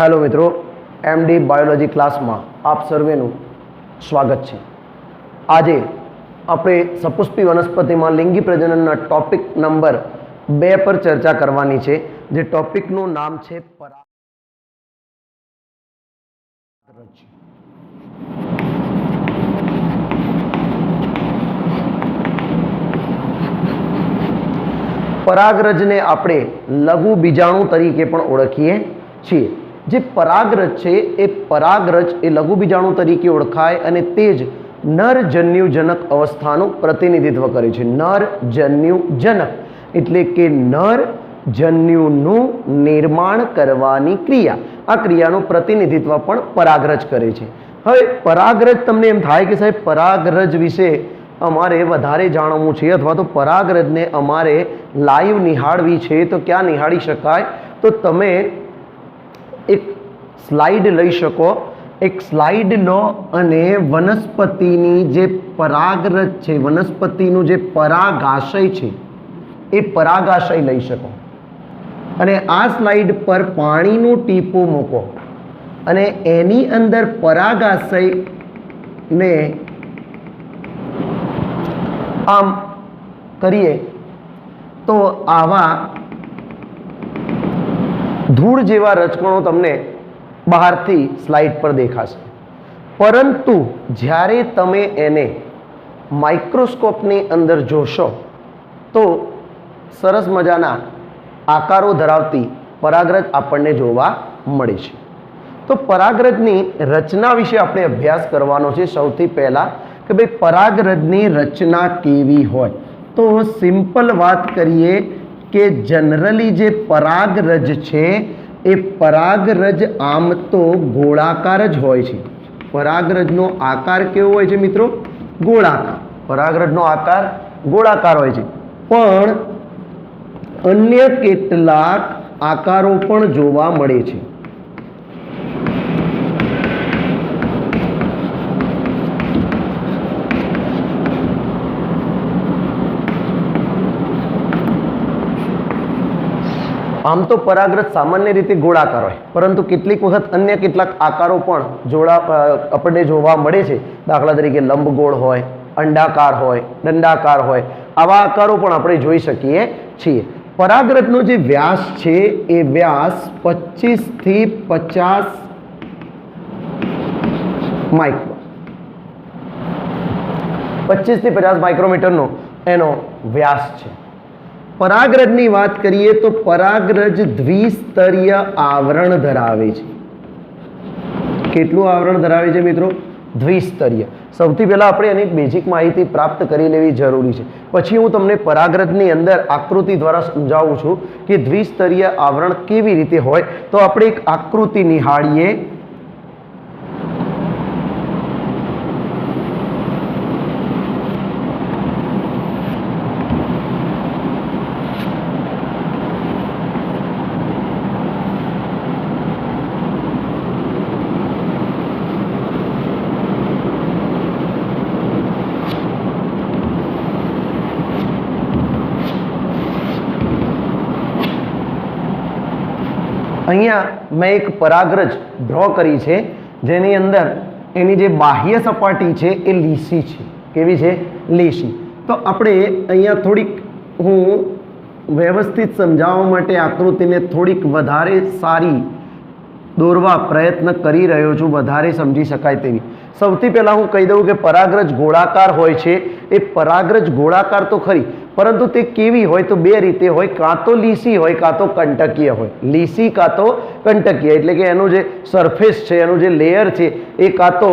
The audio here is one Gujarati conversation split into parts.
हेलो मित्रों, एमडी बायोलॉजी क्लास में आप सर्वेनु स्वागत है। आज આપણે સપુષ્પી વનસ્પતિમાં લિંગી પ્રજનનના ટોપિક નંબર 2 પર ચર્ચા કરવાની છે, જે ટોપિકનું નામ છે પરાગરજ। પરાગરજને આપણે લઘુ બીજાણુ તરીકે પણ ઓળખીએ છીએ। જે પરાગરજ છે એ પરાગરજ એ લઘુ બીજાણુ તરીકે ઓળખાય અને તે જ નરજન્યુજનક અવસ્થાનું પ્રતિનિધિત્વ કરે છે। નરજન્યુજનક એટલે કે નરજન્યુનું નિર્માણ કરવાની ક્રિયા, આ ક્રિયાનું પ્રતિનિધિત્વ પણ પરાગરજ કરે છે। હવે પરાગરજ તમને એમ થાય કે સાહેબ પરાગરજ વિશે અમારે વધારે જાણવું છે અથવા તો પરાગરજને અમારે લાઈવ નિહાળવી છે, તો ક્યાં નિહાળી શકાય? તો તમે એક સ્લાઇડ લઈ શકો, એક સ્લાઇડ લો અને વનસ્પતિની જે પરાગરજ છે, વનસ્પતિનું જે પરાગાશય છે એ પરાગાશય લઈ શકો અને આ સ્લાઇડ પર પાણીનું ટીપું મૂકો અને એની અંદર પરાગાશયને આમ કરીએ તો આવા ધૂળ જેવા રજકણો તમને બહારથી સ્લાઇડ પર દેખાશે, પરંતુ જ્યારે તમે એને માઇક્રોસ્કોપની અંદર જોશો તો સરસ મજાના આકારો ધરાવતી પરાગરજ આપણને જોવા મળે છે। તો પરાગરજની રચના વિશે આપણે અભ્યાસ કરવાનો છે। સૌથી પહેલા કે ભાઈ પરાગરજની રચના કેવી હોય, તો સિમ્પલ વાત કરીએ કે જનરલી જે પરાગરજ છે એ પરાગરજ આમ તો ગોળાકાર જ હોય છે। પરાગરજનો આકાર કેવો હોય છે મિત્રો? ગોળાકાર। પરાગરજનો આકાર ગોળાકાર હોય છે, પણ અન્ય કેટલાક આકારો પણ જોવા મળે છે। આમ તો પરાગરજ સામાન્ય રીતે ગોળાકાર હોય, પરંતુ કેટલીક વખત અન્ય કેટલાક આકારો પણ આપણને જોવા મળે છે। દાખલા તરીકે લંબગોળ હોય, અંડાકાર હોય, દંડાકાર હોય, આવા આકારો પણ આપણે જોઈ શકીએ છીએ। પરાગરજનો જે વ્યાસ છે એ વ્યાસ 25 થી 50 માઇક્રો 25 થી 50 માઇક્રોમીટરનો એનો વ્યાસ છે। પરાગરજની વાત કરીએ તો પરાગરજ દ્વિસ્તરીય આવરણ ધરાવે છે। કેટલું આવરણ ધરાવે છે મિત્રો? દ્વિસ્તરીય। સૌથી પહેલા આપણે એની બેઝિક માહિતી પ્રાપ્ત કરી લેવી જરૂરી છે, પછી હું તમને પરાગરજની અંદર આકૃતિ દ્વારા સમજાવું છું કે દ્વિસ્તરીય આવરણ કેવી રીતે હોય। તો આપણે એક આકૃતિ નિહાળીએ। અહીંયા મેં એક પરાગરજ ડ્રો કરી છે, જેની અંદર એની જે બાહ્ય સપાટી છે એ લીસી છે। કેવી છે? લીસી। તો આપણે અહીંયા થોડીક હું વ્યવસ્થિત સમજાવવા માટે આકૃતિને થોડીક વધારે સારી દોરવા પ્રયત્ન કરી રહ્યો છું, વધારે સમજી શકાય તેવી। સૌથી પહેલા હું કહી દઉં કે પરાગરજ ગોળાકાર હોય છે। એ પરાગરજ ગોળાકાર તો ખરી, પરંતુ તે કેવી હોય તો બે રીતે હોય, કાં તો લીસી હોય કાં તો કંટકીય હોય। લીસી કાં તો કંટકીય એટલે કે એનું જે સરફેસ છે, એનું જે લેયર છે એ કાં તો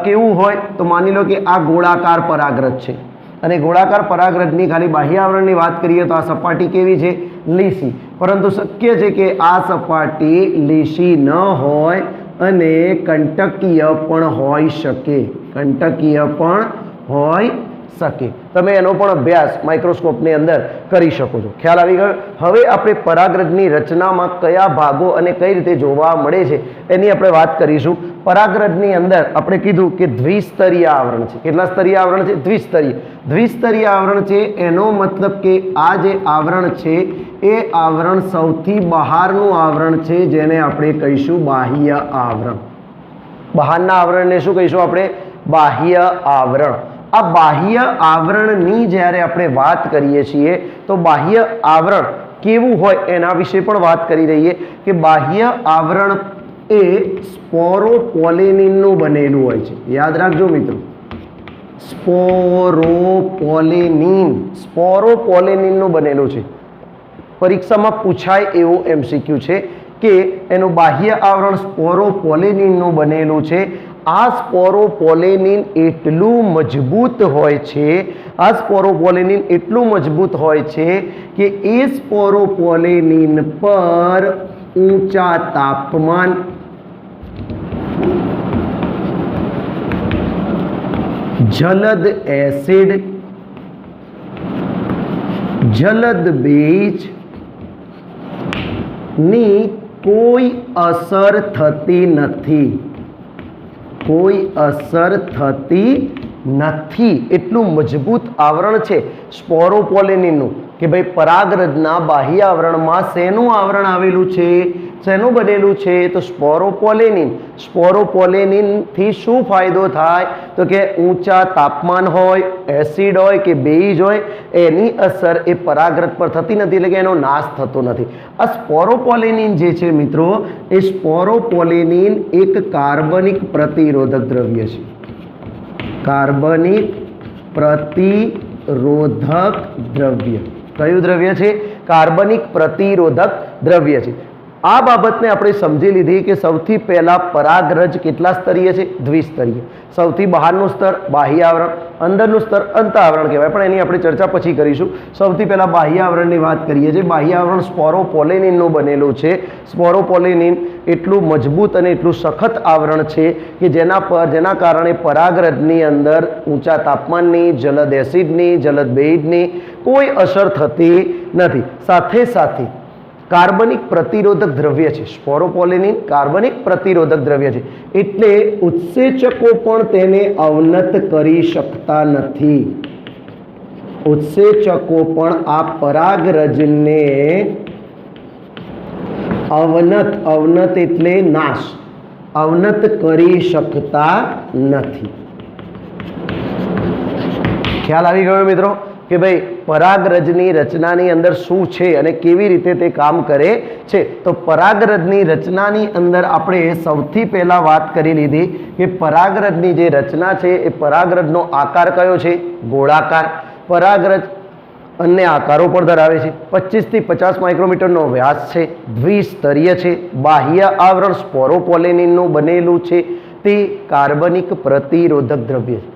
કેવું હોય તો માની લો કે આ ગોળાકાર પરાગરજ છે અને ગોળાકાર પરાગરજની ખાલી બાહ્ય આવરણની વાત કરીએ તો આ સપાટી કેવી છે? લીસી। પરંતુ શક્ય છે કે આ સપાટી લીસી ન હોય અને કંટકીય પણ હોઈ શકે, કંટકીય પણ હોઈ શકે. તમે એનો પણ અભ્યાસ માઇક્રોસ્કોપની અંદર કરી શકો છો. ખ્યાલ આવી ગયો. હવે આપણે પરાગરજની રચનામાં કયા ભાગો અને કઈ રીતે જોવા મળે છે એની આપણે વાત કરીશું. પરાગરજની અંદર આપણે કીધું કે દ્વિસ્તરીય આવરણ છે. કેટલા સ્તરીય આવરણ છે? દ્વિસ્તરીય. દ્વિસ્તરીય આવરણ છે એનો મતલબ કે આ જે આવરણ છે એ આવરણ સૌથી બહારનું આવરણ છે, જેને આપણે કહીશું બાહ્ય આવરણ. બહારના આવરણને શું કહીશું આપણે? બાહ્ય આવરણ. આ બાહ્ય આવરણની જ્યારે આપણે વાત કરીએ છીએ તો બાહ્ય આવરણ કેવું હોય એના વિશે પણ વાત કરી રહીએ કે બાહ્ય આવરણ એ સ્પોરોપોલેનિનનું બનેલું હોય છે. યાદ રાખજો મિત્રો, સ્પોરોપોલેનિનનું બનેલું છે. પરીક્ષામાં પૂછાય એવું MCQ છે કે એનું બાહ્ય આવરણ સ્પોરોપોલેનિનનું બનેલું છે. આ સ્પોરોપોલેનિન એટલું મજબૂત હોય છે, આ સ્પોરોપોલેનિન એટલું મજબૂત હોય છે કે એ સ્પોરોપોલેનિન પર ઊંચા તાપમાન, જલદ એસિડ, જલદ બેઝ ની કોઈ અસર થતી નથી. કોઈ અસર થતી નથી. એટલું મજબૂત આવરણ છે સ્પોરોપોલેનિનનું કે ભાઈ પરાગરજના બાહ્ય આવરણમાં શેનું આવરણ આવેલું છે? શેનું બનેલું છે? તો સ્પોરોપોલેનિન. સ્પોરોપોલેનિનથી શું ફાયદો થાય? તો કે ઊંચા તાપમાન હોય, એસિડ હોય કે બેઝ હોય, એની અસર એ પરાગરજ પર થતી નથી, એટલે કે એનો નાશ થતો નથી. આ સ્પોરોપોલેનિન જે છે મિત્રો, એ સ્પોરોપોલેનિન એક કાર્બનિક પ્રતિરોધક દ્રવ્ય છે. કાર્બનિક પ્રતિરોધક દ્રવ્ય. કયું દ્રવ્ય છે? કાર્બનિક પ્રતિરોધક દ્રવ્ય છે. આ બાબતને આપણે સમજી લીધી કે સૌથી પહેલા પરાગરજ કેટલા સ્તરીય છે? દ્વિસ્તરીય. સૌથી બહારનું સ્તર બાહ્ય આવરણ, અંદરનું સ્તર અંત આવરણ કહેવાય, પણ એની આપણે ચર્ચા પછી કરીશું. સૌથી પહેલા બાહ્ય આવરણની વાત કરીએ છીએ. બાહ્ય આવરણ સ્પોરોપોલેનિનનું બનેલું છે. સ્પોરોપોલેનિન એટલું મજબૂત અને એટલું સખત આવરણ છે કે જેના કારણે પરાગરજની અંદર ઊંચા તાપમાનની, જલદ એસિડની, જલદ બેઝની કોઈ અસર થતી નથી. સાથે સાથે કાર્બનિક પ્રતિરોધક દ્રવ્ય છે. સ્પોરોપોલેનિન કાર્બનિક પ્રતિરોધક દ્રવ્ય છે, એટલે ઉત્સેચકો પણ તેને અવનત કરી શકતા નથી. ઉત્સેચકો પણ આ પરાગરજને અવનત એટલે નાશ, અવનત કરી શકતા નથી. ખ્યાલ આવી ગયો મિત્રો કે ભાઈ પરાગરજની રચનાની અંદર શું છે અને કેવી રીતે તે કામ કરે છે? તો પરાગરજની રચનાની અંદર આપણે સૌથી પહેલા વાત કરી લીધી કે પરાગરજની જે રચના છે એ પરાગરજનો આકાર કયો છે? ગોળાકાર. પરાગરજ અન્ય આકારો પણ ધરાવે છે. 25 થી 50 માઇક્રોમીટરનો વ્યાસ છે. દ્વિસ્તરીય છે. બાહ્ય આવરણ સ્પોરોપોલેનિનનું બનેલું છે. તે કાર્બનિક પ્રતિરોધક દ્રવ્ય છે.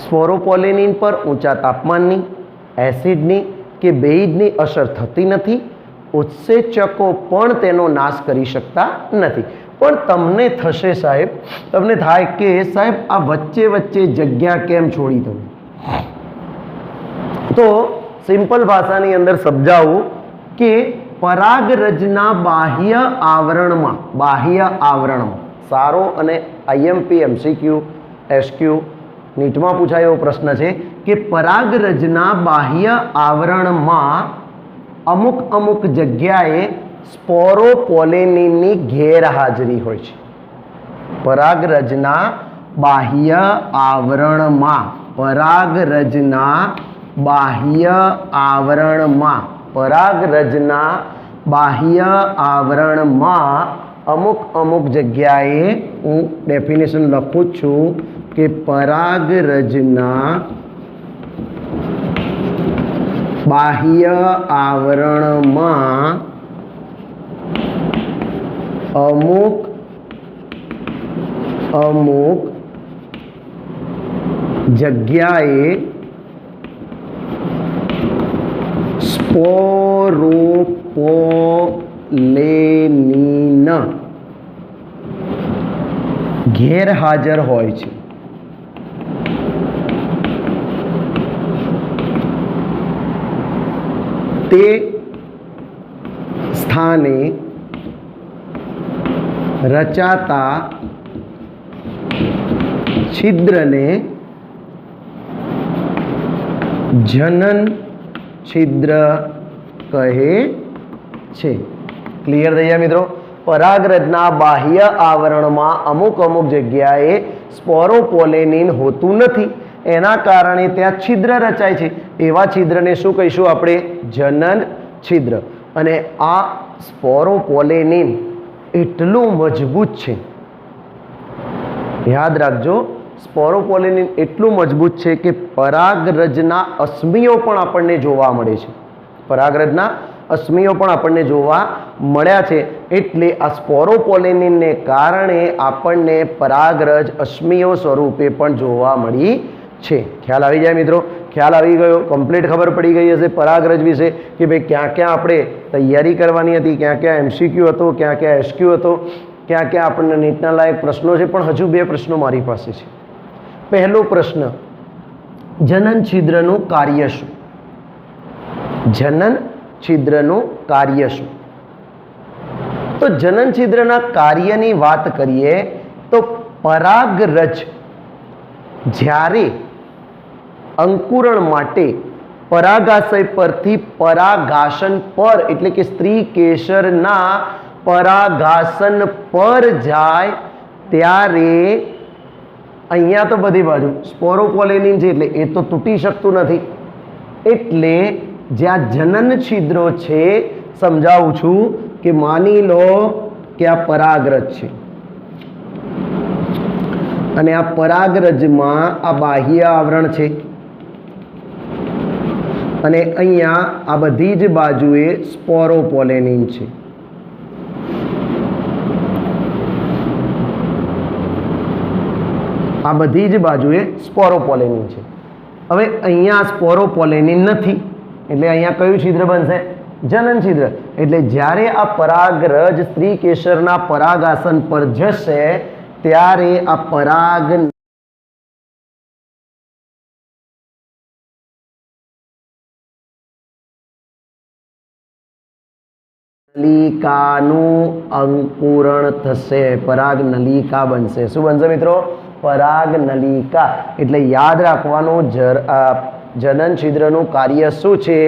સ્પોરોપોલેનિન પર ઊંચા તાપમાનની, એસિડની કે બેઝની અસર થતી નથી. ઉત્સેચકો પણ તેનો નાશ કરી શકતા નથી. પણ તમને થશે સાહેબ, તમને થાય કે સાહેબ આ વચ્ચે વચ્ચે જગ્યા કેમ છોડી તમે? તો સિમ્પલ ભાષાની અંદર સમજાવું કે પરાગરજના બાહ્ય આવરણમાં સારો અને IMP MCQ SQ નીટમાં પૂછાય એવો પ્રશ્ન છે કે પરાગરજના બાહ્ય આવરણમાં અમુક જગ્યાએ સ્પોરોપોલેનિનની ગેરહાજરી હોય છે. પરાગરજના બાહ્ય આવરણમાં અમુક જગ્યાએ હું ડેફિનેશન લખું છું કે પરાગરજના બાહ્ય આવરણમાં અમુક જગ્યાએ સ્પોરોપોલેનિન ગેરહાજર હોય છે. તે સ્થાને રચાતા છિદ્રને જનન છિદ્ર કહે છે. ક્લિયર થઈ ગયા મિત્રો? પરાગરજના બાહ્ય આવરણમાં અમુક જગ્યાએ સ્પોરોપોલેનિન હોતું નથી, એના કારણે ત્યાં છિદ્ર રચાય છે. એવા છિદ્રને શું કહીશું આપણે? જનન છિદ્ર. અને આ સ્પોરોપોલેનિન એટલું મજબૂત છે, યાદ રાખજો, સ્પોરોપોલેનિન એટલું મજબૂત છે કે પરાગરજના અશ્મિઓ પણ આપણને જોવા મળે છે. પરાગરજના અશ્મિઓ પણ આપણને જોવા મળ્યા છે. એટલે આ સ્પોરોપોલેનિનને કારણે આપણને પરાગરજ અશ્મિઓ સ્વરૂપે પણ જોવા મળી છે. ખ્યાલ આવી જાય મિત્રો? ખ્યાલ આવી ગયો? કમ્પ્લીટ ખબર પડી ગઈ હશે પરાગરજ વિશે કે ભાઈ ક્યાં ક્યાં આપણે તૈયારી કરવાની હતી, ક્યાં ક્યાં એમસીક્યુ હતો, ક્યાં ક્યાં એસક્યુ હતો, ક્યાં ક્યાં આપણને નીટના લાયક પ્રશ્નો છે. પણ હજુ 2 પ્રશ્નો મારી પાસે છે. પહેલો પ્રશ્ન, જનન છિદ્રનું કાર્ય શું? જનન છિદ્રનું કાર્ય શું? તો જનન છિદ્રના કાર્યની વાત કરીએ તો પરાગરજ જ્યારે અંકુરણ માટે પરાગાશય પરથી પરાગાસન પર એટલે કે સ્ત્રી કેસરના પરાગાસન પર જાય ત્યારે અહીંયા તો બધી બાજુ સ્પોરોપોલેનિન છે એટલે એ તો તૂટી શકતું નથી. એટલે જ્યાં જનન છિદ્રો છે, સમજાવું છું કે માની લો કે આ પરાગરજ છે અને આ પરાગરજમાં આ બાહ્ય આવરણ છે અને અહીંયા આ બધી જ બાજુએ સ્પોરોપોલેનિન છે. આ બધી જ બાજુએ સ્પોરોપોલેનિન છે. હવે અહીંયા સ્પોરોપોલેનિન નથી એટલે અહીંયા કયું છિદ્ર બનશે? જનન છિદ્ર. એટલે જ્યારે આ પરાગરજ સ્ત્રી કેસરના પરાગાસન પર જશે ત્યારે આ પરાગ નલિકાનું અંકુરણ થશે. પરાગ નલિકા બનશે. શું બનશે મિત્રો? પરાગ નલિકા. એટલે યાદ રાખવાનું જનન છિદ્રનું કાર્ય શું છે?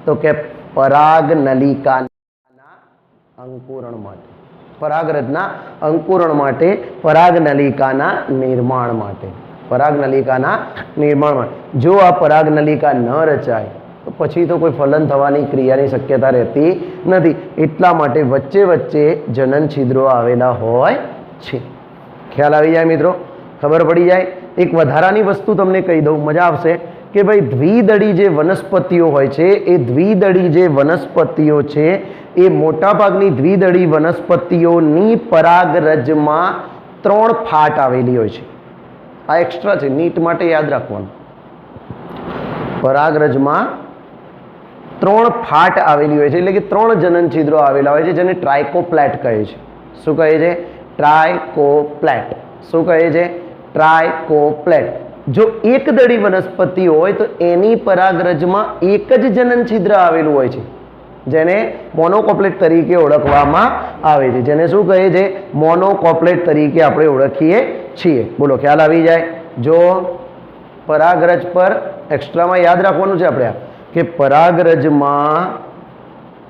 તો કે પરાગ નલિકાના અંકુરણ માટે, પરાગરજના અંકુરણ માટે, પરાગ નલિકાના નિર્માણ માટે, પરાગ નલિકાના નિર્માણ માટે. જો આ પરાગ નલિકા ન રચાય તો પછી તો કોઈ ફલન થવાની ક્રિયાની શક્યતા રહેતી નથી. એટલા માટે વચ્ચે વચ્ચે જનન છિદ્રો આવેલા હોય છે. ખ્યાલ આવી જાય મિત્રો? ખબર પડી જાય? એક વધારાની વસ્તુ તમને કહી દઉં, મજા આવશે કે ભાઈ દ્વિદળી જે વનસ્પતિઓ હોય છે એ દ્વિદળી જે વનસ્પતિઓ છે એ મોટાભાગની દ્વિદળી વનસ્પતિઓની પરાગરજમાં 3 ફાટ આવેલી હોય છે. આ એક્સ્ટ્રા છે, નીટ માટે યાદ રાખવાનું. પરાગરજમાં 3 ફાટ આવેલી હોય છે એટલે કે 3 જનન છિદ્રો આવેલા હોય છે, જેને ટ્રાયકોપ્લેટ કહે છે. શું કહે છે? ટ્રાયકોપ્લેટ. શું કહે છે? ટ્રાયકોપ્લેટ. જો એક દળી વનસ્પતિ હોય તો એની પરાગરજમાં એક જ જનન છિદ્ર આવેલું હોય છે, જેને મોનોકોપ્લેટ તરીકે ઓળખવામાં આવે છે. જેને શું કહે છે? મોનોકોપ્લેટ તરીકે આપણે ઓળખીએ છીએ. બોલો, ખ્યાલ આવી જાય? જો પરાગરજ પર એક્સ્ટ્રામાં યાદ રાખવાનું છે આપણે કે પરાગરજમાં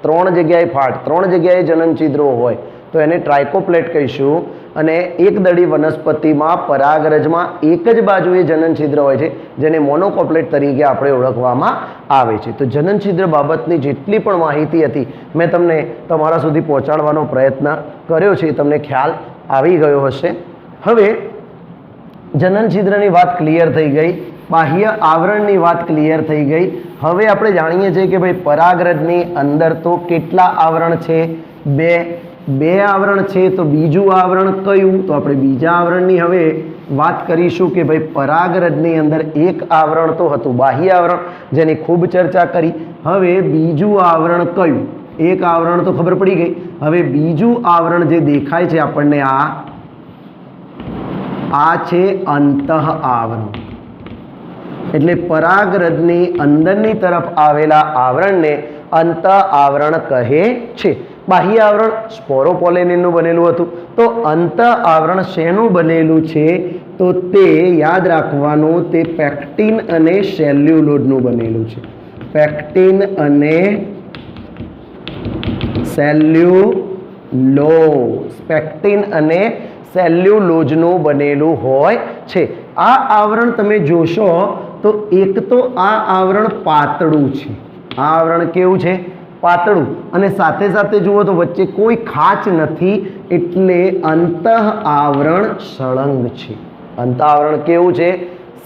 3 જગ્યાએ ફાટ, 3 જગ્યાએ જનન છિદ્રો હોય તો એને ટ્રાયકોપ્લેટ કહીશું. અને એક દળી વનસ્પતિમાં પરાગરજમાં એક જ બાજુએ જનન છિદ્ર હોય છે, જેને મોનોકોપ્લેટ તરીકે આપણે ઓળખવામાં આવે છે. તો જનન છિદ્ર બાબતની જેટલી પણ માહિતી હતી મેં તમને તમારા સુધી પહોંચાડવાનો પ્રયત્ન કર્યો છે. તમને ખ્યાલ આવી ગયો હશે. હવે જનન છિદ્રની વાત ક્લિયર થઈ ગઈ, બાહ્ય આવરણની વાત ક્લિયર થઈ ગઈ. હવે આપણે જાણીએ છીએ કે ભાઈ પરાગરજની અંદર તો કેટલા આવરણ છે? 2 આવરણ છે. તો બીજું આવરણ કયું? તો આપણે બીજા આવરણની હવે વાત કરીશું કે ભાઈ પરાગરજની અંદર એક આવરણ તો હતું બાહ્ય આવરણ, જેની ખૂબ ચર્ચા કરી. હવે બીજું આવરણ કયું? એક આવરણ તો ખબર પડી ગઈ. હવે બીજું આવરણ જે દેખાય છે આપણને આ છે અંતઃ આવરણ. એટલે પરાગરજની અંદરની તરફ આવેલા આવરણને અંત આવરણ કહે છે। બાહ્ય આવરણ સ્પોરોપોલેનિનનું બનેલું હતું, તો અંત આવરણ શેનું બનેલું છે? તો તે યાદ રાખવાનું, તે પેક્ટિન અને સેલ્યુલોઝનું બનેલું છે। પેક્ટિન અને સેલ્યુલોઝ, પેક્ટિન અને સેલ્યુલોઝનું બનેલું હોય છે। આ આવરણ તમે જોશો તો એક તો આ આવરણ પાતળું છે, આ આવરણ કેવું છે? પાતળું, અને સાથે સાથે જુઓ તો વચ્ચે કોઈ ખાંચ નથી, એટલે અંત આવરણ સળંગ છે। અંત આવરણ કેવું છે?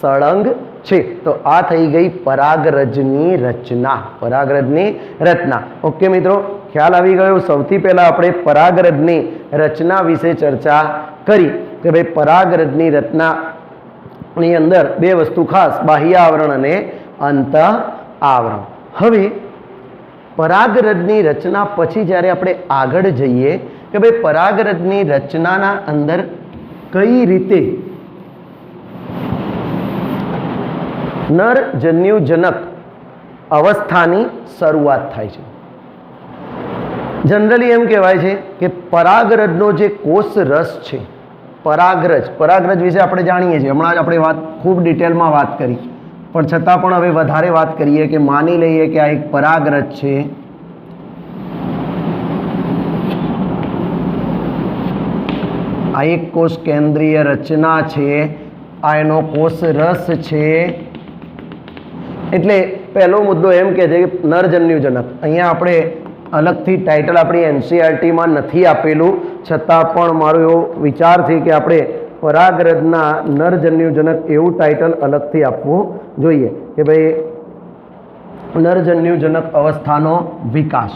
સળંગ છે। તો આ થઈ ગઈ પરાગરજની રચના, પરાગરજની રચના। ઓકે મિત્રો, ખ્યાલ આવી ગયો। સૌથી પહેલા આપણે પરાગરજની રચના વિશે ચર્ચા કરી કે ભાઈ પરાગરજની રચનાની અંદર બે વસ્તુ ખાસ, બાહ્ય આવરણ અને અંત આવરણ। હવે પરાગરજની રચના પછી જ્યારે આપણે આગળ જઈએ કે ભાઈ પરાગરજની રચનાના અંદર કઈ રીતે નરજન્યુજનક અવસ્થાની શરૂઆત થાય છે। જનરલી એમ કહેવાય છે કે પરાગરજનો જે કોષ રસ છે, પરાગરજ, પરાગરજ વિશે આપણે જાણીએ છીએ, હમણાં જ આપણે વાત ખૂબ ડિટેલમાં વાત કરી, પણ છતાં પણ હવે વધારે વાત કરીએ કે માની લઈએ કે આ એક પરાગરજ છે। આ એક કોષ કેન્દ્રીય રચના છે, આ એનો કોષ રસ છે। એટલે પહેલો મુદ્દો એમ કહે છે કે નરજન્યુજનક, અહીંયા આપણે અલગથી ટાઇટલ આપણી એનસીઈઆરટીમાં નથી આપેલું, છતાં પણ મારો એવો વિચાર છે કે આપણે પરાગરજના નરજન્યુજનક એવું ટાઇટલ અલગથી આપવું જોઈએ કે ભાઈ નરજન્યુજનક અવસ્થાનો વિકાસ।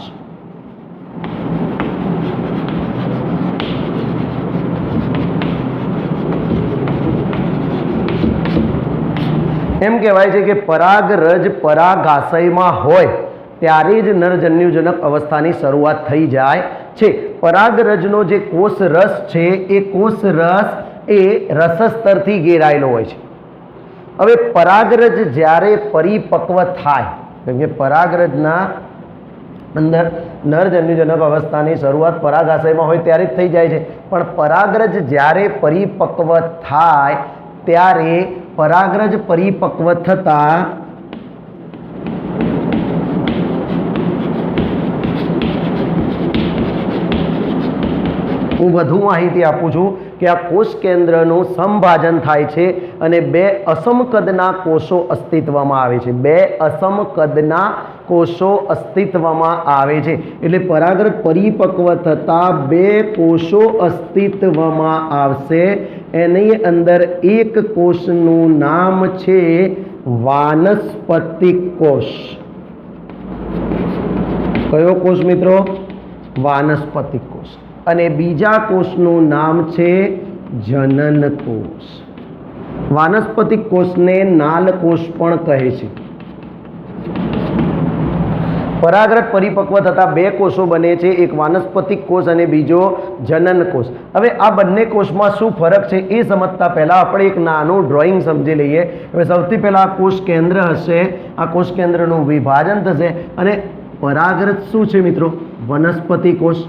એમ કહેવાય છે કે પરાગરજ પરાગાશયમાં હોય ત્યારે જ નરજન્યુજનક અવસ્થાની શરૂઆત થઈ જાય છે। પરાગરજનો જે કોષ રસ છે એ કોષ રસ એ રસસ્તરથી ઘેરાયેલો હોય છે। હવે પરાગરજ જ્યારે પરિપક્વ થાય, કેમ કે પરાગરજના અંદર નરજન્યુજનક અવસ્થાની શરૂઆત પરાગાશયમાં હોય ત્યારે જ થઈ જાય છે, પણ પરાગરજ જ્યારે પરિપક્વ થાય ત્યારે પરાગરજ પરિપક્વ થતા હું વધુ માહિતી આપું છું કે આ કોષ કેન્દ્રનું સમભાજન થાય છે અને બે અસમકદના કોષો અસ્તિત્વમાં આવે છે। બે અસમકદના કોષો અસ્તિત્વમાં આવે છે, એટલે પરાગરજ પરિપક્વ થતા બે કોષો અસ્તિત્વમાં આવશે। એની અંદર એક કોષનું નામ છે વાનસ્પતિક કોષ। કયો કોષ મિત્રો? વાનસ્પતિક કોષ। અને બીજા કોષનું નામ છે જનન કોષ। વાનસ્પતિક કોષને નાલ કોષ પણ કહે છે। પરાગરજ પરિપક્વ થતા બે કોષો બને છે, એક વાનસ્પતિક કોષ અને બીજો જનન કોષ। હવે આ બંને કોષમાં શું ફરક છે એ સમજતા પહેલા આપણે એક નાનું ડ્રોઈંગ સમજી લઈએ। હવે સૌથી પહેલા કોષ કેન્દ્ર હશે, આ કોષ કેન્દ્રનું વિભાજન થશે અને પરાગરજ શું છે મિત્રો? વનસ્પતિ કોષ।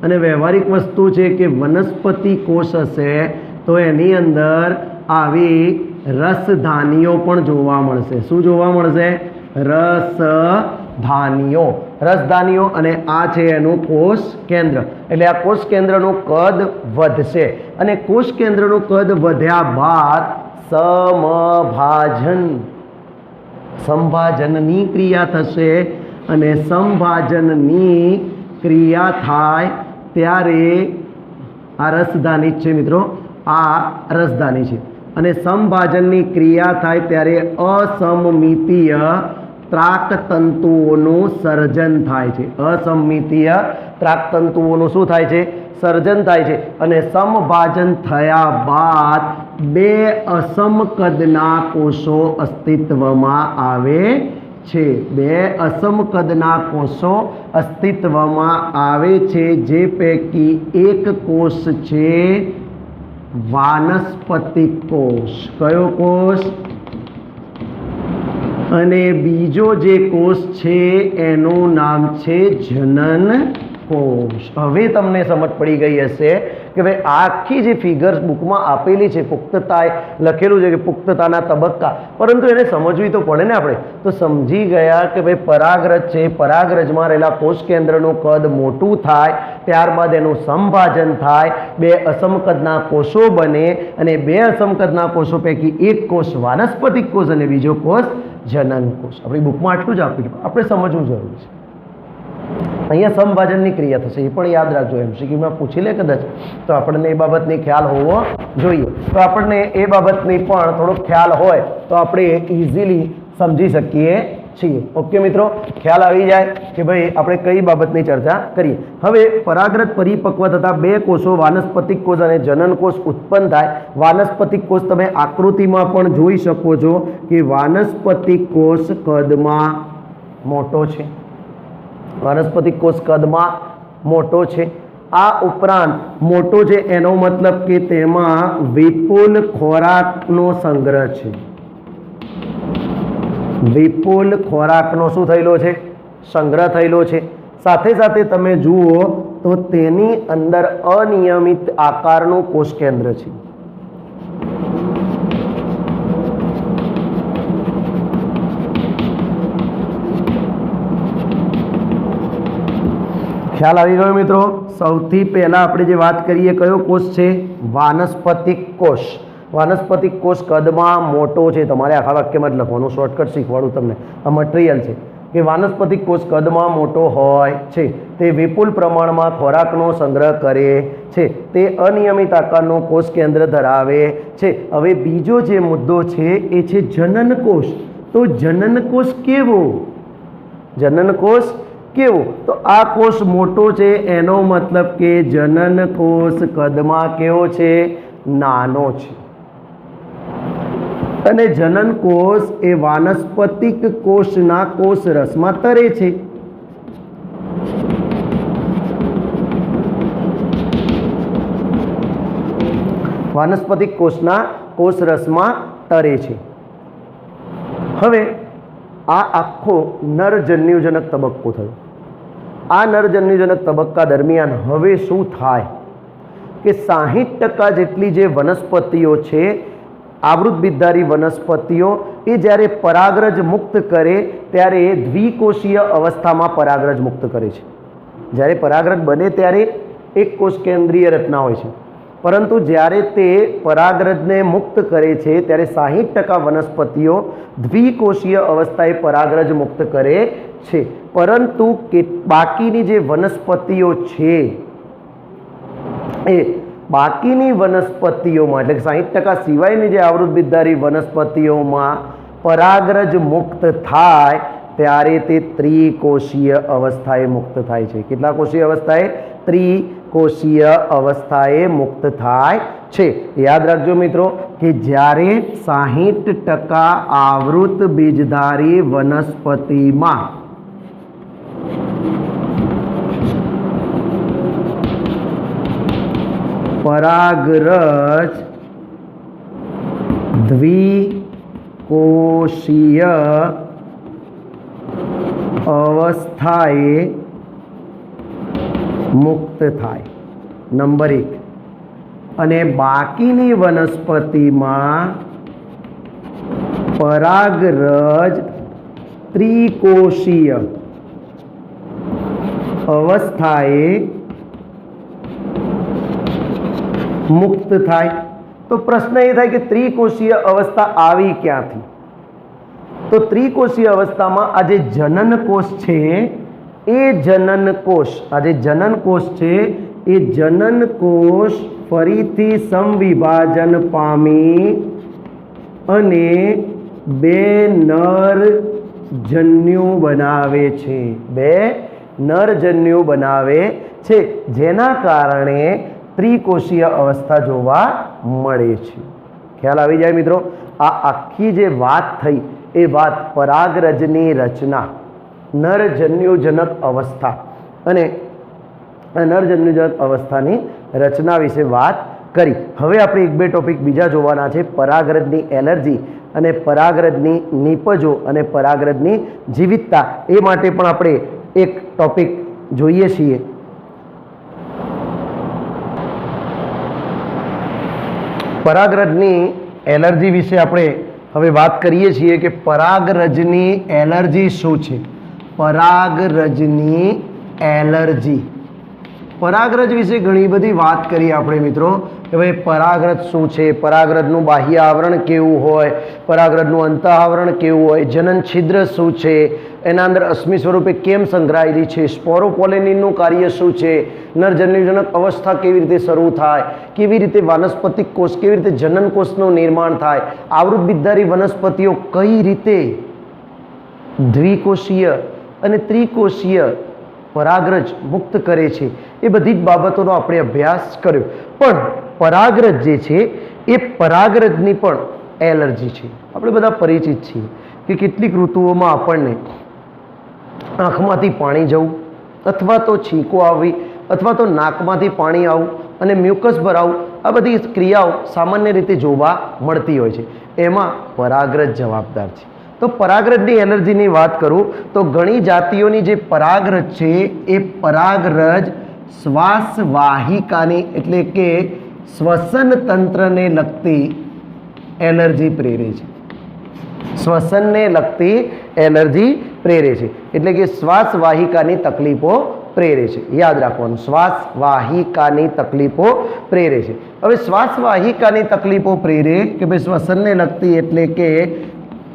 અને વ્યવહારિક વસ્તુ છે કે વનસ્પતિ કોષ હશે તો એની અંદર આવી રસધાનીઓ પણ જોવા મળશે। શું જોવા મળશે? રસધાનીઓ, રસધાનીઓ। અને આ છે એનું કોષ કેન્દ્ર, એટલે આ કોષ કેન્દ્રનું કદ વધશે અને કોષ કેન્દ્રનું કદ વધ્યા બાદ સંભાજનની ક્રિયા થશે અને સંભાજનની ક્રિયા થાય ત્યારે આ રસધાની છે મિત્રો, આ રસધાની છે અને સંભાજનની ક્રિયા થાય ત્યારે અસમમિતીય ત્રાકતંતુઓનું સર્જન થાય છે। અસમમિતીય ત્રાકતંતુઓનું શું થાય છે? સર્જન થાય છે। અને સમભાજન થયા બાદ બે અસમકદના કોષો અસ્તિત્વમાં આવે છે। બે અસમકદના કોષો અસ્તિત્વમાં આવે છે, જે પૈકી એક કોષ છે વાનસ્પતિક કોષ। કયો કોષ? અને બીજો જે કોષ છે એનું નામ છે જનન કોષ। હવે તમને સમજ પડી ગઈ હશે કે ભાઈ આ આખી જે ફિગર્સ બુકમાં આપેલી છે, પુખ્તતા લખેલું છે કે પુખ્તતાના તબક્કા, પરંતુ એને સમજવી તો પડે ને આપણે। તો સમજી ગયા કે ભાઈ પરાગરજ છે, પરાગરજમાં રહેલા કોષ કેન્દ્રનું કદ મોટું થાય, ત્યારબાદ એનું સંભાજન થાય, બે અસમકદના કોષો બને અને બે અસમકદના કોષો પૈકી એક કોષ વાનસ્પતિક કોષ અને બીજો કોષ જનન કોષ। આપણી બુકમાં આટલું જ આપ્યું છે, આપણે સમજવું જરૂરી છે। અહીંયા સંભાજનની ક્રિયા થશે, એ પણ યાદ રાખજો। એમસીક્યુમાં પૂછી લે કદાચ, તો આપણને એ બાબતની ખ્યાલ હોવો જોઈએ। તો આપણને એ બાબતની પણ થોડો ખ્યાલ હોય તો આપણે ઇઝીલી સમજી શકીએ છીએ। ઓકે મિત્રો, ખ્યાલ આવી જાય કે ભાઈ આપણે કઈ બાબતની ચર્ચા કરીએ। હવે પરાગરજ પરિપક્વ થતા બે કોષો વાનસ્પતિક કોષ અને જનન કોષ ઉત્પન્ન થાય। વાનસ્પતિક કોષ તમે આકૃતિમાં પણ જોઈ શકો છો કે વાનસ્પતિક કોષ કદમાં મોટો છે, વાનસ્પતિક કોષ કદમાં મોટો છે। આ ઉપરાંત મોટો છે એનો મતલબ કે તેમાં વિપુલ ખોરાકનો સંગ્રહ છે। વિપુલ ખોરાકનો શું થયેલો છે? સંગ્રહ થયેલો છે। સાથે સાથે તમે જુઓ તો તેની અંદર અનિયમિત આકારનું કોષ કેન્દ્ર છે। ખ્યાલ આવી ગયો મિત્રો? સૌથી પહેલા આપણે જે વાત કરીએ કયો કોષ છે? વાનસ્પતિક કોષ। વાનસ્પતિક કોષ કદમાં મોટો છે। તમારે આખા વાક્યમાં જ લખવાનું, શોર્ટકટ શીખવાડું તમને, આ મટીરિયલ છે કે વાનસ્પતિક કોષ કદમાં મોટો હોય છે, તે વિપુલ પ્રમાણમાં ખોરાકનો સંગ્રહ કરે છે, તે અનિયમિત આકારનું કોષ કેન્દ્ર ધરાવે છે। હવે બીજો જે મુદ્દો છે એ છે જનન કોષ। તો જનન કોષ કેવો? જનન કોષ કેવો? તો આ કોષ મોટો છે એનો મતલબ કે જનન કોષ કદમાં કેવો છે? નાનો છે। અને જનન કોષ એ વાનસ્પતિક કોષના કોષ રસમાં તરે છે। વાનસ્પતિક કોષના કોષ રસમાં તરે છે। હવે આ આખો નરજન્યુજનક તબક્કો થયો। આ નરજન્યુજનક તબક્કા દરમિયાન હવે શું થાય કે 60% જેટલી જે વનસ્પતિઓ છે, આવૃતબીજધારી વનસ્પતિઓ, એ જ્યારે પરાગરજ મુક્ત કરે ત્યારે દ્વિકોષીય અવસ્થામાં પરાગરજ મુક્ત કરે છે। જ્યારે પરાગરજ બને ત્યારે એક કોષ કેન્દ્રીય રચના હોય છે, પરંતુ જ્યારે તે પરાગરજને મુક્ત કરે છે ત્યારે 60% વનસ્પતિઓ દ્વિકોષીય અવસ્થાએ પરાગરજ મુક્ત કરે છે। પરંતુ બાકીની જે વનસ્પતિઓ છે એ બાકીની વનસ્પતિઓમાં, એટલે કે 60% સિવાયની જે આવૃતબીજધારી વનસ્પતિઓમાં પરાગરજ મુક્ત થાય ત્યારે તે ત્રિકોષીય અવસ્થાએ મુક્ત થાય છે। કેટલા કોષીય અવસ્થાએ? ત્રિકોષીય અવસ્થાએ મુક્ત થાય છે। યાદ રાખજો મિત્રો કે જ્યારે 60% આવૃત બીજધારી વનસ્પતિમાં પરાગરજ દ્વિકોષીય અવસ્થાએ મુક્ત થાય, નંબર 1, અને બાકીની વનસ્પતિમાં પરાગરજ ત્રિકોષીય અવસ્થાએ મુક્ત થાય। તો પ્રશ્ન એ થાય કે ત્રિકોષીય અવસ્થા આવી ક્યાંથી? તો ત્રિકોષીય અવસ્થામાં આ જે જનન કોષ છે એ જનન કોષ, આ જે જનન કોષ છે એ જનન કોષ ફરીથી સમવિભાજન પામી અને બે નરજન્યુ બનાવે છે। બે નરજન્યુ બનાવે છે, જેના કારણે ત્રિકોષીય અવસ્થા જોવા મળે છે। ખ્યાલ આવી જાય મિત્રો? આ આખી જે વાત થઈ એ વાત પરાગરજની રચના, નરજન્યુજનક અવસ્થા અને નરજન્યુજનક અવસ્થાની રચના વિશે વાત કરી। હવે આપણે એક બે ટોપિક બીજા જોવાના છે, પરાગરજની એલર્જી અને પરાગરજની નીપજો અને પરાગરજની જીવિતતા એ માટે પણ આપણે એક ટોપિક જોઈએ છીએ. પરાગરજની એલર્જી વિશે આપણે હવે વાત કરીએ છીએ કે પરાગરજની એલર્જી શું છે. પરાગરજની એલર્જી, પરાગરજ વિશે ઘણી બધી વાત કરીએ આપણે મિત્રો કે ભાઈ પરાગરજ શું છે, પરાગરજનું બાહ્ય આવરણ કેવું હોય, પરાગરજનું અંતઃ આવરણ કેવું હોય, જનન છિદ્ર શું છે, એના અંદર અશ્મિ સ્વરૂપે કેમ સંગ્રહાયેલી છે, સ્પોરોપોલેનિનનું કાર્ય શું છે, નરજન્યુજનક અવસ્થા કેવી રીતે શરૂ થાય, કેવી રીતે વાનસ્પતિક કોષ, કેવી રીતે જનન કોષનું નિર્માણ થાય, આવૃત બીજધારી વનસ્પતિઓ કઈ રીતે દ્વિકોષીય અને ત્રિકોષીય પરાગરજ મુક્ત કરે છે, એ બધી જ બાબતોનો આપણે અભ્યાસ કર્યો. પણ પરાગરજ જે છે એ પરાગરજની પણ એલર્જી છે. આપણે બધા પરિચિત છીએ કે કેટલીક ઋતુઓમાં આપણને આંખમાંથી પાણી જવું અથવા તો છીંકો આવવી અથવા તો નાકમાંથી પાણી આવવું અને મ્યુકસ ભરાવું, આ બધી ક્રિયાઓ સામાન્ય રીતે જોવા મળતી હોય છે. એમાં પરાગરજ જવાબદાર છે. તો પરાગરજની એલર્જીની વાત કરું તો ઘણી જાતિઓની જે પરાગરજ છે એ પરાગરજ શ્વાસવાહિકાની એટલે કે શ્વસન તંત્રને લગતી એલર્જી પ્રેરે છે. શ્વસનને લગતી એલર્જી પ્રેરે છે એટલે કે શ્વાસવાહિકાની તકલીફો પ્રેરે છે. યાદ રાખવાનું, શ્વાસવાહિકાની તકલીફો પ્રેરે છે. હવે શ્વાસવાહિકાની તકલીફો પ્રેરે કે ભાઈ શ્વસનને લગતી એટલે કે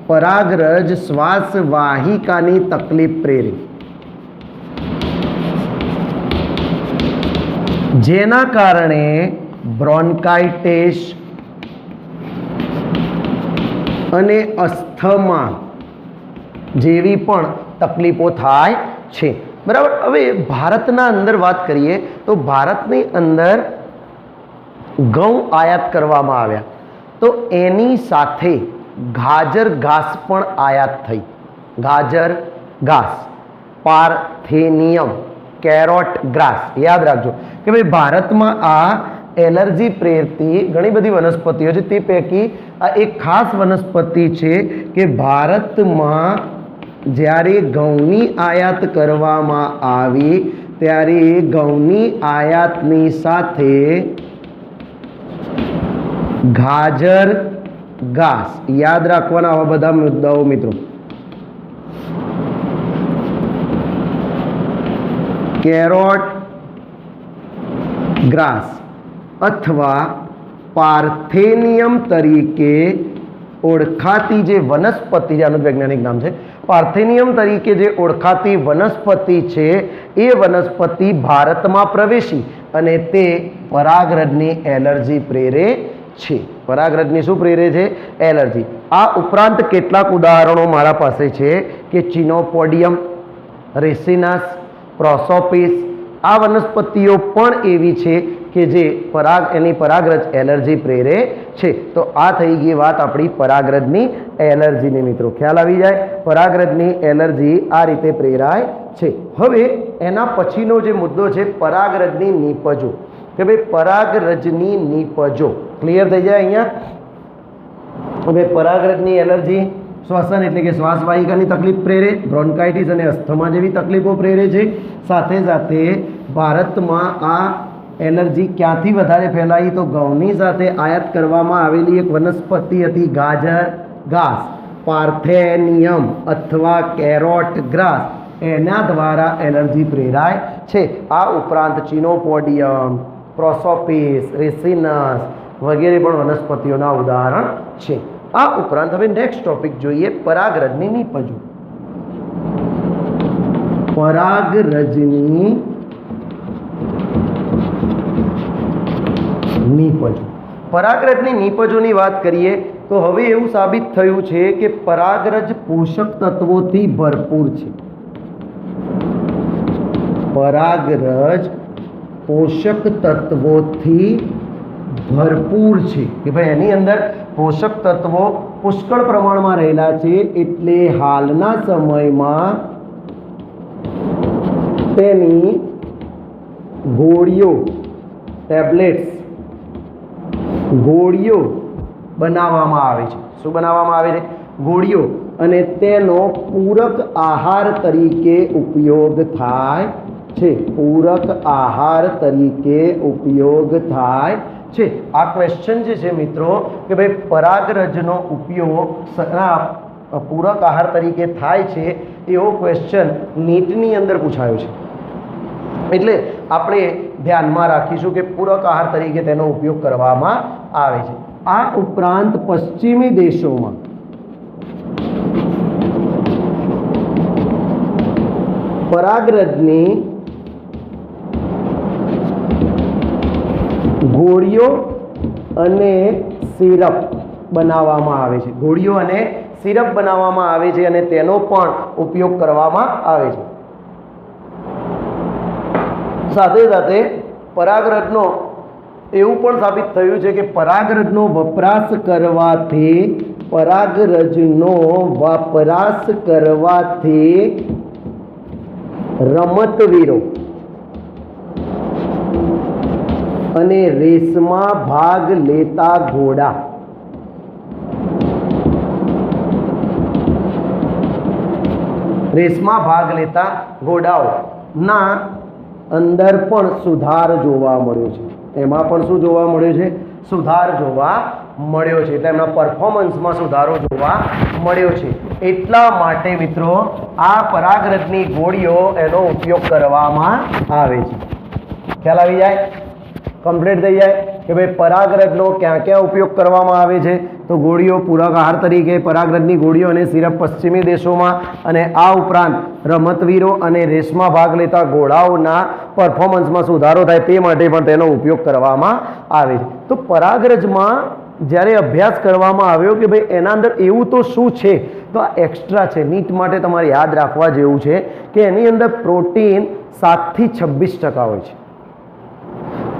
પરાગરજ શ્વાસવાહિકાની તકલીફ પ્રેરે, જેના કારણે બ્રોન્કાઇટિસ અને અસ્થમા જેવી પણ તકલીફો થાય છે. બરાબર. હવે ભારતના અંદર વાત કરીએ તો ભારતની અંદર ઘઉં આયાત કરવામાં આવ્યા તો એની સાથે ગાજર ઘાસ પણ આયાત થઈ. ગાજર ઘાસ, પાર્થેનિયમ, કેરોટ ગ્રાસ. યાદ રાખજો કે ભાઈ ભારતમાં આ એલર્જી પ્રેરતી ઘણી બધી વનસ્પતિઓ છે. તે પૈકી આ એક ખાસ વનસ્પતિ છે કે ભારતમાં જ્યારે ઘઉંની આયાત કરવામાં આવી ત્યારે ઘઉંની આયાતની સાથે ગાજર ઘાસ, યાદ રાખવાના આવા બધા મુદ્દાઓ મિત્રો. કેરોટ ગ્રાસ અથવા પાર્થેનિયમ તરીકે ઓળખાતી જે વનસ્પતિ, આનું વૈજ્ઞાનિક નામ છે પાર્થેનિયમ તરીકે જે ઓળખાતી વનસ્પતિ છે એ વનસ્પતિ ભારતમાં પ્રવેશી અને તે પરાગરજની એલર્જી પ્રેરે છે. પરાગરજની શું પ્રેરે છે? એલર્જી. આ ઉપરાંત કેટલાક ઉદાહરણો મારા પાસે છે કે ચિનોપોડિયમ, રેસિનસ, પ્રોસોપિસ, આ વનસ્પતિઓ પણ એવી છે કે જે એની પરાગરજ એલર્જી પ્રેરે છે. તો આ થઈ ગઈ વાત આપણી પરાગરજની એલર્જીની મિત્રો. ખ્યાલ આવી જાય, પરાગરજની એલર્જી આ રીતે પ્રેરાય છે. હવે એના પછીનો જે મુદ્દો છે પરાગરજની નીપજો, કે ભાઈ પરાગરજની નીપજો ક્લિયર થઈ જાય અહીંયા. હવે પરાગરજની એલર્જી શ્વસન એટલે કે શ્વાસવાહિકાની તકલીફ પ્રેરે, બ્રોન્કાઇટિસ અને અસ્થમા જેવી તકલીફો પ્રેરે છે. સાથે સાથે ભારતમાં આ એલર્જી ક્યાંથી વધારે ફેલાઈ તો ઘઉંની સાથે આયાત કરવામાં આવેલી એક વનસ્પતિ હતી ગાજર ઘાસ, પાર્થેનિયમ અથવા કેરોટ ગ્રાસ, એના દ્વારા એલર્જી પ્રેરાય છે. આ ઉપરાંત ચિનોપોડિયમ, પ્રોસોપિસ, રેસિનસ વગેરે પણ વનસ્પતિઓના ઉદાહરણ છે. આ ઉપરાંત હવે નેક્સ્ટ ટોપિક જોઈએ પરાગરજની નીપજો. પરાગરજની નીપજો. પરાગરજની નીપજોની વાત કરીએ તો હવે એવું સાબિત થયું છે કે પરાગરજ પોષક તત્વોથી ભરપૂર છે. પરાગરજ પોષક તત્વોથી ભરપૂર છે કે ભાઈ એની અંદર પોષક તત્વો પુષ્કળ પ્રમાણમાં રહેલા છે. એટલે હાલના સમયમાં તેની ગોળીઓ, ટેબ્લેટ્સ, ગોળીઓ બનાવવામાં આવે છે. શું બનાવવામાં આવે છે? ગોળીઓ અને તેનો પૂરક આહાર તરીકે ઉપયોગ થાય છે. પૂરક આહાર તરીકે ઉપયોગ થાય છે. આ ક્વેશ્ચન જે છે મિત્રો કે ભાઈ પરાગરજનો ઉપયોગ પૂરક આહાર તરીકે થાય છે એવો ક્વેશ્ચન નીટની અંદર પૂછાયો છે. એટલે આપણે ધ્યાનમાં રાખીશું કે પૂરક આહાર તરીકે તેનો ઉપયોગ કરવામાં આવે છે. આ ઉપરાંત પશ્ચિમી દેશોમાં પરાગરજની ગોળીઓ અને સિરપ બનાવવામાં આવે છે. ગોળીઓ અને સિરપ બનાવવામાં આવે છે અને તેનો પણ ઉપયોગ કરવામાં આવે છે. સાથે સાથે પરાગરજનો એવું પણ સાબિત થયું છે કે પરાગરજનો વપરાશ કરવાથી રમતવીરો અને રેસમાં ભાગ લેતા ઘોડાઓના અંદર પણ સુધાર જોવા મળ્યો છે. એમાં પણ શું જોવા મળ્યો છે? સુધાર જોવા મળ્યો છે. એટલે એમના પરફોર્મન્સમાં સુધારો જોવા મળ્યો છે. એટલા માટે મિત્રો આ પરાગરજની ગોળીઓ એનો ઉપયોગ કરવામાં આવે છે. ખ્યાલ આવી જાય? કમ્પ્લીટ થઈ જાય કે ભાઈ પરાગરજનો ક્યાં ક્યાં ઉપયોગ કરવામાં આવે છે? તો ગોળીઓ પૂરક આહાર તરીકે, પરાગરજની ગોળીઓ અને સિરપ પશ્ચિમી દેશોમાં, અને આ ઉપરાંત રમતવીરો અને રેસમાં ભાગ લેતા ઘોડાઓના પરફોર્મન્સમાં સુધારો થાય તે માટે પણ તેનો ઉપયોગ કરવામાં આવે છે. તો પરાગરજમાં જ્યારે અભ્યાસ કરવામાં આવ્યો કે ભાઈ એના અંદર એવું તો શું છે, તો આ એક્સ્ટ્રા છે. નીટ માટે તમારે યાદ રાખવા જેવું છે કે એની અંદર પ્રોટીન 7 થી 26% હોય છે,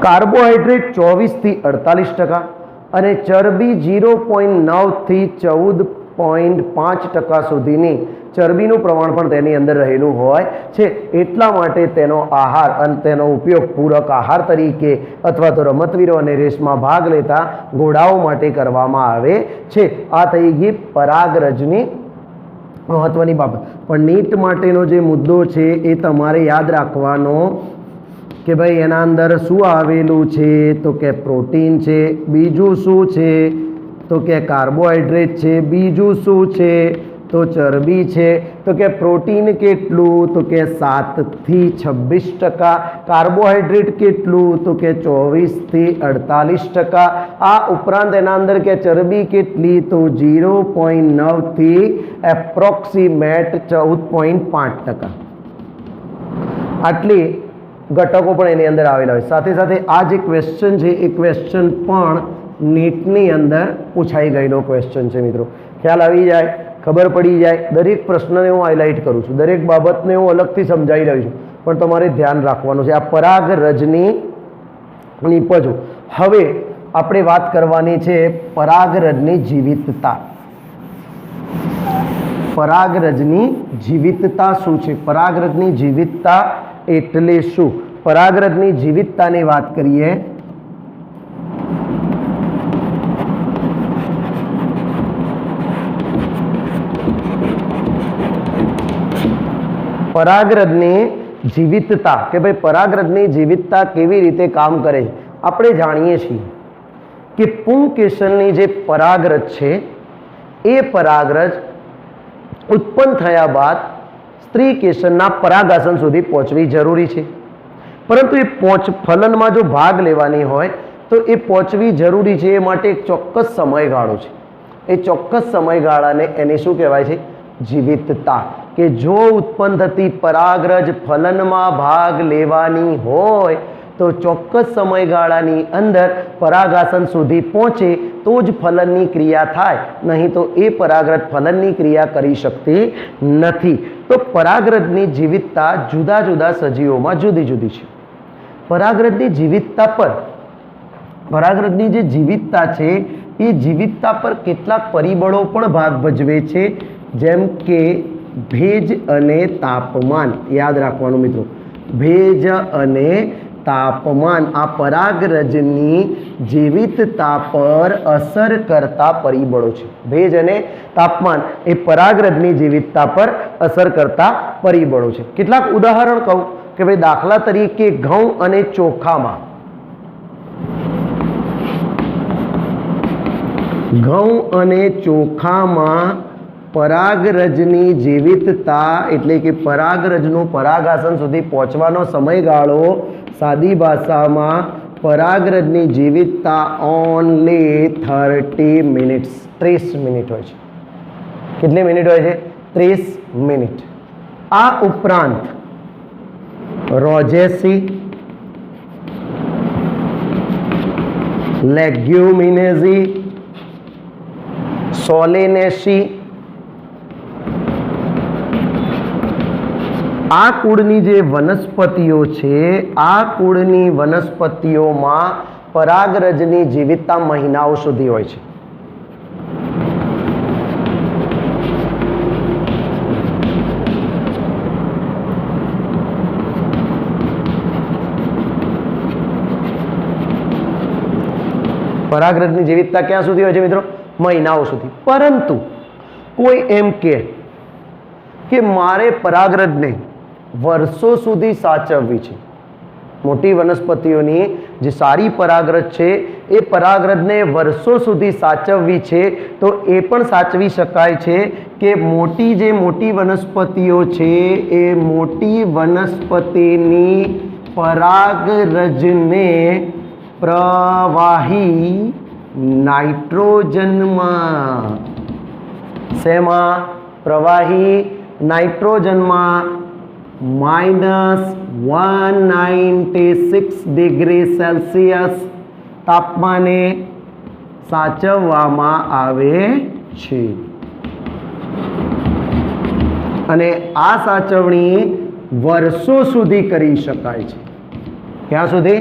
કાર્બોહાઈડ્રેટ 24 થી 48% અને ચરબી 0.9 થી 14.5% સુધીની ચરબીનું પ્રમાણ પણ તેની અંદર રહેલું હોય છે. એટલા માટે તેનો આહાર અને તેનો ઉપયોગ પૂરક આહાર તરીકે અથવા તો રમતવીરો અને રેસમાં ભાગ લેતા ઘોડાઓ માટે કરવામાં આવે છે. આ થઈ ગઈ પરાગરજની મહત્વની બાબત. પણ નીટ માટેનો જે મુદ્દો છે એ તમારે યાદ રાખવાનો કે ભાઈ એના અંદર શું આવેલું છે? તો કે પ્રોટીન છે. બીજું શું છે? તો કે કાર્બોહાઈડ્રેટ છે. બીજું શું છે? તો ચરબી છે. તો કે પ્રોટીન કેટલું? તો કે 7 થી 26%. કાર્બોહાઈડ્રેટ કેટલું? તો કે 24 થી 48%. આ ઉપરાંત એના અંદર કે ચરબી કેટલી? તો 0.9 થી એપ્રોક્સિમેટ 14.5%. આટલી ઘટકો પણ એની અંદર આવેલા હોય. સાથે સાથે આ જે ક્વેશ્ચન છે એ ક્વેશ્ચન પણ નીટની અંદર પૂછાઈ ગયેલો ક્વેશ્ચન છે મિત્રો. ખ્યાલ આવી જાય, ખબર પડી જાય. દરેક પ્રશ્નને હું હાઇલાઇટ કરું છું, દરેક બાબતને હું અલગથી સમજાવી રહ્યો છું, પણ તમારે ધ્યાન રાખવાનું છે. આ પરાગરજની નિપજો. હવે આપણે વાત કરવાની છે પરાગરજની જીવિતતા. પરાગરજની જીવિતતા શું છે? પરાગરજની જીવિતતા એટલે શું? પરાગરજની જીવિતતાની વાત કરીએ પરાગરજની જીવિતતા કે ભાઈ પરાગરજની જીવિતતા કેવી રીતે કામ કરે છે? આપણે જાણીએ છીએ કે પુંકેસરની જે પરાગરજ છે એ પરાગરજ ઉત્પન્ન થયા બાદ સ્ત્રી કેસરના પરાગાસન સુધી પહોંચવી જરૂરી છે. પરંતુ એ ફલનમાં જો ભાગ લેવાની હોય તો એ પહોંચવી જરૂરી છે. એ માટે એક ચોક્કસ સમયગાળો છે. એ ચોક્કસ સમયગાળાને એની શું કહેવાય છે? જીવિતતા. કે જો ઉત્પન્ન થતી પરાગરજ ફલનમાં ભાગ લેવાની હોય તો ચોક્કસ સમયગાળાની અંદર પરાગાસન સુધી પહોંચે તો જ ફલનની ક્રિયા થાય, નહીં તો એ પરાગરજ ફલનની ક્રિયા કરી શકતી નથી. તો પરાગરજની જીવિતતા જુદા જુદા સજીવોમાં જુદી જુદી છે. પરાગરજની જીવિતતા પર, પરાગરજની જે જીવિતતા છે એ જીવિતતા પર કેટલાક પરિબળો પણ ભાગ ભજવે છે, જેમ કે ભેજ અને તાપમાન. યાદ રાખવાનું મિત્રો, ભેજ અને તાપમાન આ પરાગરજની જીવિતતા પર અસર કરતા પરિબળો છે. ભેજ અને તાપમાન એ પરાગરજની જીવિતતા પર અસર કરતા પરિબળો છે. કેટલાક ઉદાહરણ કહું કે ભાઈ દાખલા તરીકે ઘઉં અને ચોખામાં પરાગરજની જીવિતતા એટલે કે પરાગરજનું પરાગાસન સુધી પહોંચવાનો સમયગાળો સાદી ભાષામાં પરાગરજની જીવિતતા ઓનલી 30 મિનિટ્સ 30 મિનિટ હોય છે. કેટલી મિનિટ હોય છે? 30 મિનિટ. આ ઉપરાંત રોઝેસી, લેગ્યુમિનેઝી, સોલેનેસી આ કુળની જે વનસ્પતિઓ છે આ કુળની વનસ્પતિઓમાં પરાગરજની જીવિતતા મહિનાઓ સુધી હોય છે. પરાગરજની જીવિતતા ક્યાં સુધી હોય છે મિત્રો? મહિનાઓ સુધી. પરંતુ કોઈ એમ કે મારે પરાગરજને વર્ષો સુધી સાચવવી છે. મોટી વનસ્પતિઓની જે સારી પરાગરજ છે એ પરાગરજને વર્ષો સુધી સાચવવી છે તો એ પણ સાચવી શકાય છે કે મોટી વનસ્પતિઓ છે એ મોટી વનસ્પતિની પરાગરજને પ્રવાહી નાઇટ્રોજનમાં શેમાં? પ્રવાહી નાઇટ્રોજનમાં -196 ડિગ્રી સેલ્સિયસ તાપમાને સાચવવામાં આવે છે. અને આ સાચવણી વર્ષો સુધી કરી શકાય છે. ક્યાં સુધી?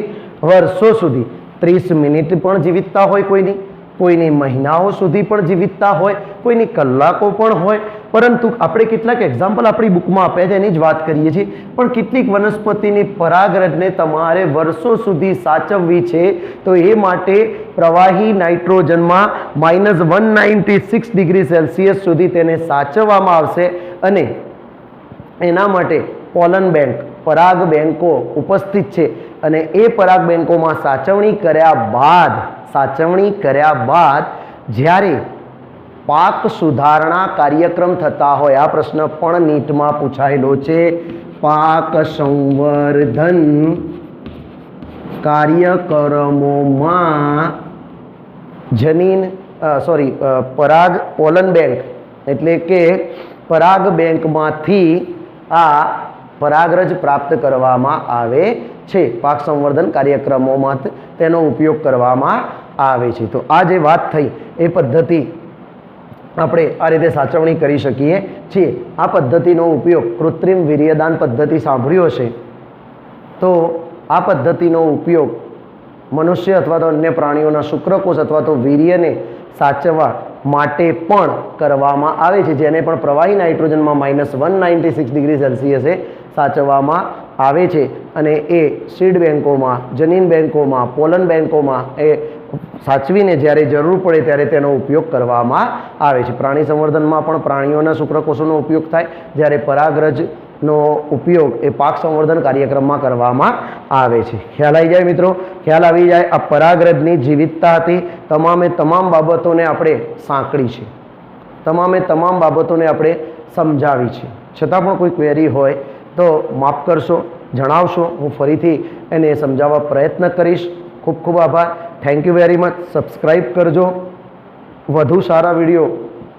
વર્ષો સુધી. 30 મિનિટ પણ જીવિતતા હોય કોઈની મહિનાઓ સુધી પણ જીવિતતા હોય, કોઈની કલાકો પણ હોય. પરંતુ આપણે કેટલાક એક્ઝામ્પલ આપણી બુકમાં આપ્યા છે એની જ વાત કરીએ છીએ. પણ કેટલીક વનસ્પતિની પરાગરજને તમારે વર્ષો સુધી સાચવવી છે તો એ માટે પ્રવાહી નાઇટ્રોજનમાં -196 ડિગ્રી સેલ્સિયસ સુધી તેને સાચવવામાં આવશે. અને એના માટે પોલન બેંક પરાગ બેંકો ઉપસ્થિત છે અને એ પરાગ બેંકોમાં સાચવણી કર્યા બાદ જ્યારે પાક સુધારણા કાર્યક્રમ થતા હોય, આ પ્રશ્ન પણ નીટમાં પૂછાયેલો છે, પાક સંવર્ધન કાર્યક્રમોમાં પરાગ પોલન બેંક એટલે કે પરાગ બેંકમાંથી આ પરાગરજ પ્રાપ્ત કરવામાં આવે છે. પાક સંવર્ધન કાર્યક્રમોમાં તેનો ઉપયોગ કરવામાં આવે છે. તો આ જે વાત થઈ એ પદ્ધતિ આપણે આ રીતે સાચવણી કરી શકીએ છીએ. આ પદ્ધતિનો ઉપયોગ કૃત્રિમ વીર્યદાન પદ્ધતિ સાંભળ્યો હશે તો આ પદ્ધતિનો ઉપયોગ મનુષ્ય અથવા તો અન્ય પ્રાણીઓના શુક્રકોષ અથવા તો વીર્યને સાચવવા માટે પણ કરવામાં આવે છે, જેને પણ પ્રવાહી નાઇટ્રોજનમાં -196 ડિગ્રી સેલ્સિયસે સાચવવામાં આવે છે. અને એ સીડ બેંકોમાં, જનીન બેંકોમાં, પોલન બેંકોમાં એ સાચવીને જ્યારે જરૂર પડે ત્યારે તેનો ઉપયોગ કરવામાં આવે છે. પ્રાણી સંવર્ધનમાં પણ પ્રાણીઓના શુક્રકોષોનો ઉપયોગ થાય, જ્યારે પરાગરજનો ઉપયોગ એ પાક સંવર્ધન કાર્યક્રમમાં કરવામાં આવે છે. ખ્યાલ આવી જાય મિત્રો? ખ્યાલ આવી જાય? આ પરાગરજની જીવિતતા હતી. તમામે તમામ બાબતોને આપણે સાંકળી છે, તમામે તમામ બાબતોને આપણે સમજાવી છે. છતાં પણ કોઈ ક્વેરી હોય તો માફ કરશો, જણાવશો, હું ફરીથી એને સમજાવવા પ્રયત્ન કરીશ. ખૂબ ખૂબ આભાર. Thank you very much. Subscribe કરજો. વધુ સારા વિડીયો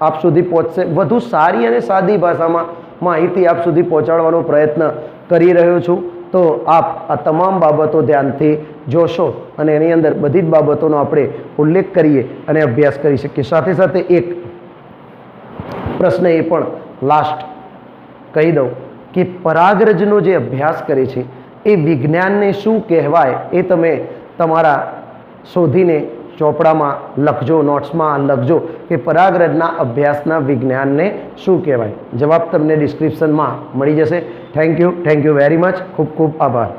આપ સુધી પહોંચશે. વધુ સારી અને સાદી ભાષામાં માહિતી આપ સુધી પહોંચાડવાનો પ્રયત્ન કરી રહ્યો છું. તો આપ આ તમામ બાબતો ધ્યાનથી જોશો અને એની અંદર બધી જ બાબતોનો આપણે ઉલ્લેખ કરીએ અને અભ્યાસ કરી શકીએ. સાથે સાથે એક પ્રશ્ન એ પણ લાસ્ટ કહી દઉં કે પરાગરજનો જે અભ્યાસ કરે છે એ વિજ્ઞાનને શું કહેવાય એ તમે તમારા શોધીને ચોપડામાં લખજો, નોટ્સમાં લખજો કે પરાગરજના અભ્યાસના વિજ્ઞાનને શું કહેવાય. જવાબ તમને ડિસ્ક્રિપ્શનમાં મળી જશે. Thank you very much. ખૂબ ખૂબ આભાર.